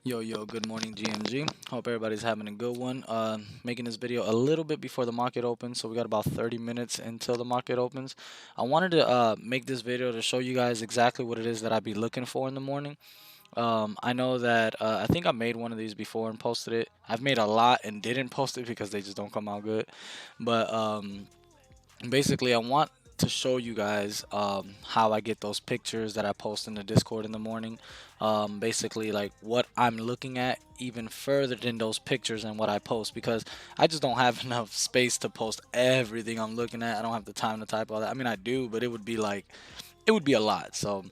Yo, good morning, GMG. Hope everybody's having a good one. Making this video a little bit before the market opens, so we got about 30 minutes until the market opens. I wanted to make this video to show you guys exactly what it is that I'd be looking for in the morning. I know that I think I made one of these before and posted it. I've made a lot and didn't post it because they just don't come out good. But basically, I want to show you guys how I get those pictures that I post in the Discord in the morning. Basically, like what I'm looking at even further than those pictures and what I post, because I just don't have enough space to post everything I'm looking at. I don't have the time to type all that. I mean, I do, but it would be like it would be a lot. So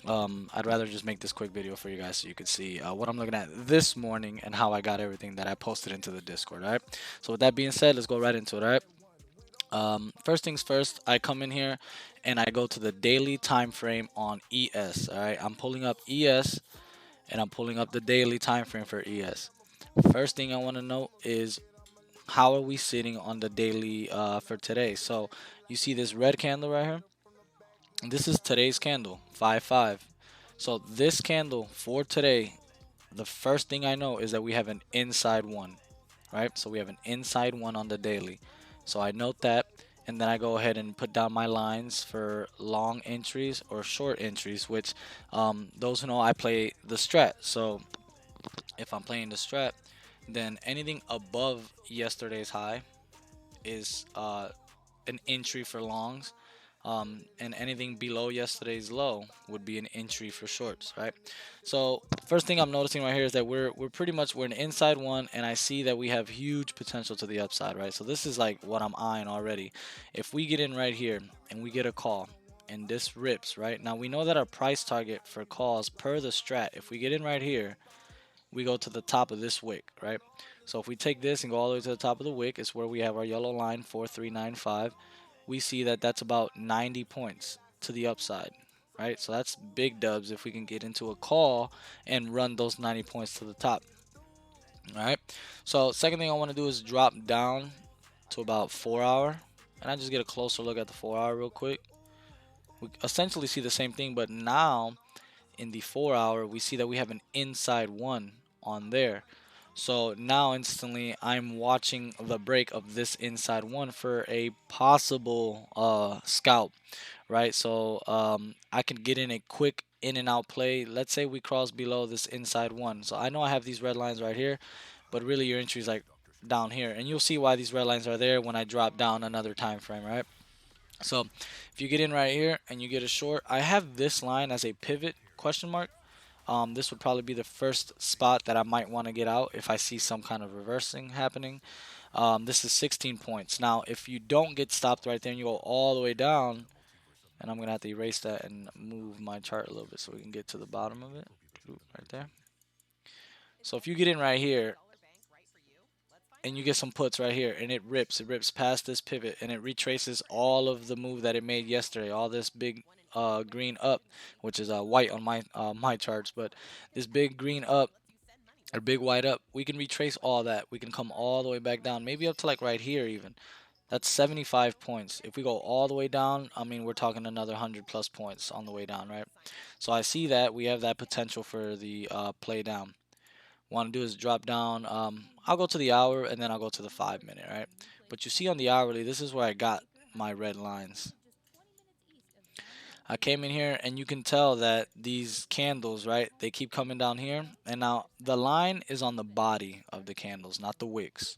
I'd rather just make this quick video for you guys so you could see what I'm looking at this morning and how I got everything that I posted into the Discord. All right. So with that being said, let's go right into it. All right. First things first, I come in here and I go to the daily time frame on ES. All right, I'm pulling up ES and I'm pulling up the daily time frame for ES. First thing I want to know is how are we sitting on the daily for today? So you see this red candle right here. This is today's candle, 5-5. So this candle for today, the first thing I know is that we have an inside one, right? So we have an inside one on the daily. So I note that, and then I go ahead and put down my lines for long entries or short entries, which those who know I play the strat. So if I'm playing the strat, then anything above yesterday's high is an entry for longs, and anything below yesterday's low would be an entry for shorts, right? So first thing I'm noticing right here is that we're pretty much we're an inside one, and I see that we have huge potential to the upside, right? So this is like what I'm eyeing already. If we get in right here and we get a call and this rips, right? Now we know that our price target for calls per the strat, if we get in right here, we go to the top of this wick, right? So if we take this and go all the way to the top of the wick, it's where we have our yellow line 4395. We see that that's about 90 points to the upside, right? So that's big dubs if we can get into a call and run those 90 points to the top. All right. So second thing I want to do is drop down to about 4 hour, and I just get a closer look at the 4 hour real quick. We essentially see the same thing, but now in the 4 hour we see that we have an inside one on there. So now instantly I'm watching the break of this inside one for a possible scalp, right? So I can get in a quick in and out play. Let's say we cross below this inside one. So I know I have these red lines right here, but really your entry is like down here, and you'll see why these red lines are there when I drop down another time frame, right? So if you get in right here and you get a short, I have this line as a pivot question mark. This would probably be the first spot that I might want to get out if I see some kind of reversing happening. This is 16 points. Now, if you don't get stopped right there and you go all the way down, and I'm going to have to erase that and move my chart a little bit so we can get to the bottom of it. Right there. So if you get in right here and you get some puts right here and it rips past this pivot and it retraces all of the move that it made yesterday, all this big green up, which is white on my charts, but this big green up or big white up, we can retrace all that. We can come all the way back down, maybe up to like right here even. That's 75 points. If we go all the way down, I mean, we're talking another 100 plus points on the way down, right? So I see that we have that potential for the play down. Want to do is drop down. I'll go to the hour and then I'll go to the 5 minute, right? But you see on the hourly, this is where I got my red lines. I came in here and you can tell that these candles, right, they keep coming down here. And now the line is on the body of the candles, not the wicks.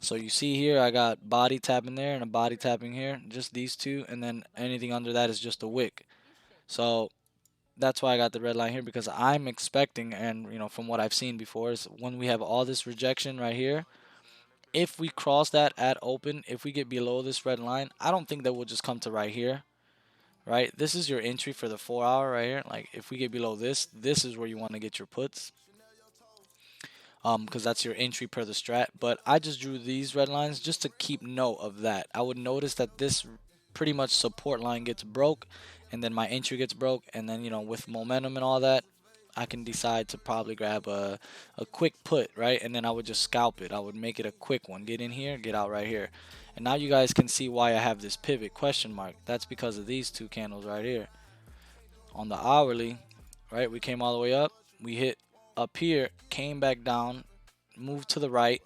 So you see here, I got body tapping there and a body tapping here, just these two, and then anything under that is just a wick. So that's why I got the red line here, because I'm expecting, and from what I've seen before, is when we have all this rejection right here, if we cross that at open, if we get below this red line, I don't think that we'll just come to right here, right? This is your entry for the 4 hour right here. Like if we get below this is where you want to get your puts, because that's your entry per the strat. But I just drew these red lines just to keep note of that. I would notice that this pretty much support line gets broke, and then my entry gets broke, and then with momentum and all that, I can decide to probably grab a quick put, right? And then I would just scalp it. I would make it a quick one. Get in here, get out right here. And now you guys can see why I have this pivot question mark. That's because of these two candles right here. On the hourly, right, we came all the way up. We hit up here, came back down, moved to the right,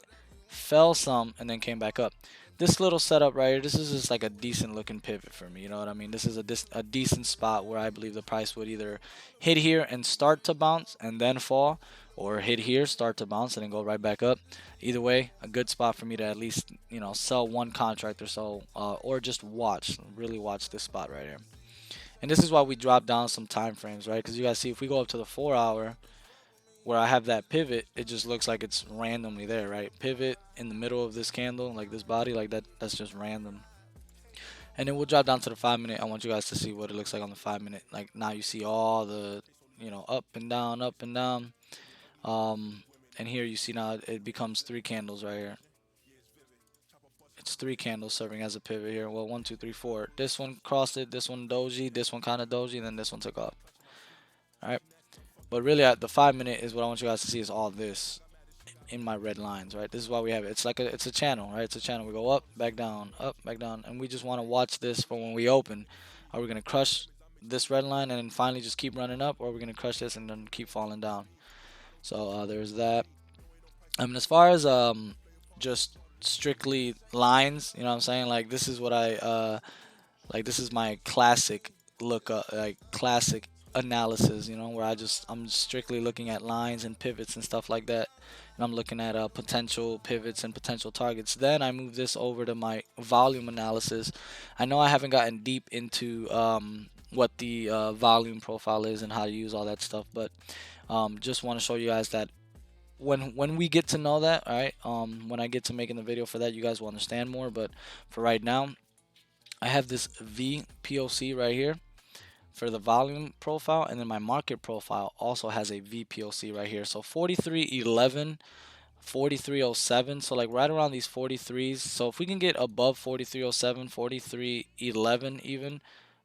fell some, and then came back up. This little setup right here, this is just like a decent looking pivot for me. You know what I mean? This is a decent spot where I believe the price would either hit here and start to bounce and then fall, or hit here, start to bounce, and then go right back up. Either way, a good spot for me to at least, sell one contract or so, or just watch, really watch this spot right here. And this is why we drop down some time frames, right? Because you guys see, if we go up to the 4 hour, where I have that pivot, it just looks like it's randomly there, right? Pivot in the middle of this candle, like this body, like that. That's just random. And then we'll drop down to the 5 minute. I want you guys to see what it looks like on the 5 minute. Like now you see all the, up and down, up and down. And here you see now it becomes three candles right here. It's three candles serving as a pivot here. Well, one, two, three, four. This one crossed it. This one doji. This one kind of doji. And then this one took off. All right. But really, at the 5 minute is what I want you guys to see is all this in my red lines, right? This is why we have it. It's a channel, right? It's a channel. We go up, back down, and we just want to watch this for when we open. Are we gonna crush this red line and then finally just keep running up, or are we gonna crush this and then keep falling down? So there's that. I mean, as far as just strictly lines, you know what I'm saying? Like this is what like this is my classic like classic analysis, where I'm strictly looking at lines and pivots and stuff like that, and I'm looking at potential pivots and potential targets. Then I move this over to my volume analysis. I know I haven't gotten deep into what the volume profile is and how to use all that stuff, but just want to show you guys that when we get to know that, all right, when I get to making the video for that, you guys will understand more. But for right now, I have this VPOC right here for the volume profile, and then my market profile also has a VPOC right here. So 43.11, 43.07, so like right around these 43s. So if we can get above 43.07, 43.11 even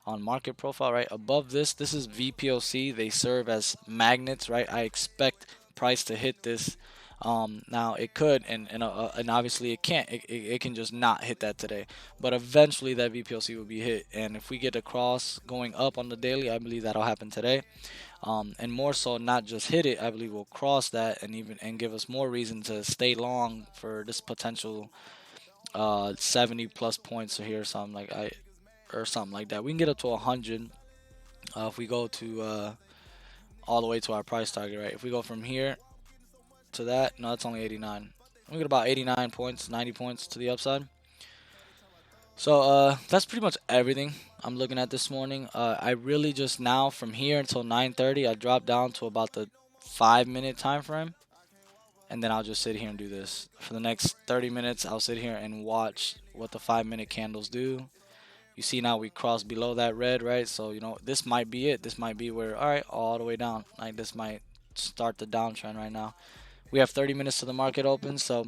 on market profile, right above this is VPOC. They serve as magnets, right? I expect price to hit this. Now it could, and obviously it can't. It can just not hit that today, but eventually that VPOC will be hit. And if we get across going up on the daily, I believe that'll happen today. And more so, not just hit it. I believe we'll cross that and give us more reason to stay long for this potential 70 plus points here, or something like that. We can get up to 100 if we go to all the way to our price target, right? If we go from here to that, no, that's only 89. We get about 89 points, 90 points to the upside. So that's pretty much everything I'm looking at this morning. I really just now from here until 9:30, I drop down to about the 5 minute time frame, and then I'll just sit here and do this for the next 30 minutes. I'll sit here and watch what the 5 minute candles do. You see now we cross below that red, right? So this might be it. This might be where, all right, all the way down. Like this might start the downtrend right now. We have 30 minutes to the market open, so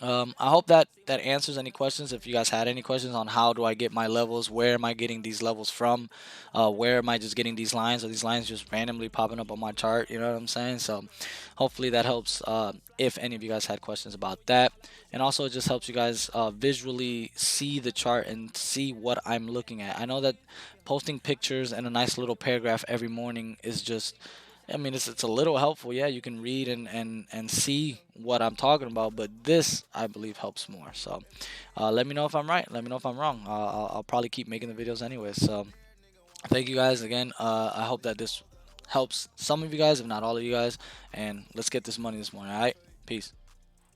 I hope that answers any questions. If you guys had any questions on how do I get my levels, where am I getting these levels from, where am I just getting these lines, or these lines just randomly popping up on my chart, you know what I'm saying? So hopefully that helps if any of you guys had questions about that. And also it just helps you guys visually see the chart and see what I'm looking at. I know that posting pictures and a nice little paragraph every morning is just, I mean, it's a little helpful. Yeah, you can read and see what I'm talking about, but this, I believe, helps more. So let me know if I'm right. Let me know if I'm wrong. I'll probably keep making the videos anyway. So thank you guys again. I hope that this helps some of you guys, if not all of you guys. And let's get this money this morning, all right? Peace.